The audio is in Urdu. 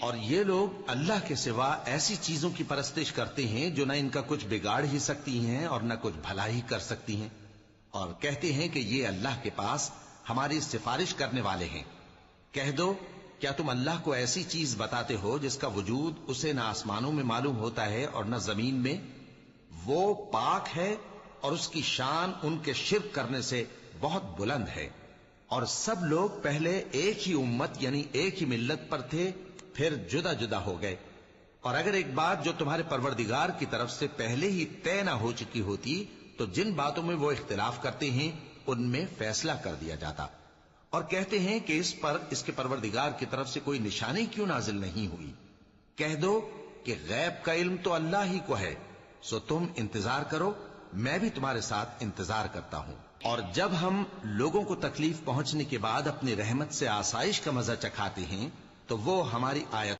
اور یہ لوگ اللہ کے سوا ایسی چیزوں کی پرستش کرتے ہیں جو نہ ان کا کچھ بگاڑ ہی سکتی ہیں اور نہ کچھ بھلا ہی کر سکتی ہیں، اور کہتے ہیں کہ یہ اللہ کے پاس ہماری سفارش کرنے والے ہیں۔ کہہ دو کیا تم اللہ کو ایسی چیز بتاتے ہو جس کا وجود اسے نہ آسمانوں میں معلوم ہوتا ہے اور نہ زمین میں؟ وہ پاک ہے اور اس کی شان ان کے شرک کرنے سے بہت بلند ہے۔ اور سب لوگ پہلے ایک ہی امت یعنی ایک ہی ملت پر تھے، پھر جدا جدا ہو گئے۔ اور اگر ایک بات جو تمہارے پروردگار کی طرف سے پہلے ہی طے نہ ہو چکی ہوتی تو جن باتوں میں وہ اختلاف کرتے ہیں ان میں فیصلہ کر دیا جاتا۔ اور کہتے ہیں کہ اس پر اس کے پروردگار کی طرف سے کوئی نشانی کیوں نازل نہیں ہوئی؟ کہہ دو کہ غیب کا علم تو اللہ ہی کو ہے، سو تم انتظار کرو، میں بھی تمہارے ساتھ انتظار کرتا ہوں۔ اور جب ہم لوگوں کو تکلیف پہنچنے کے بعد اپنی رحمت سے آسائش کا مزہ چکھاتے ہیں تو وہ ہماری آیت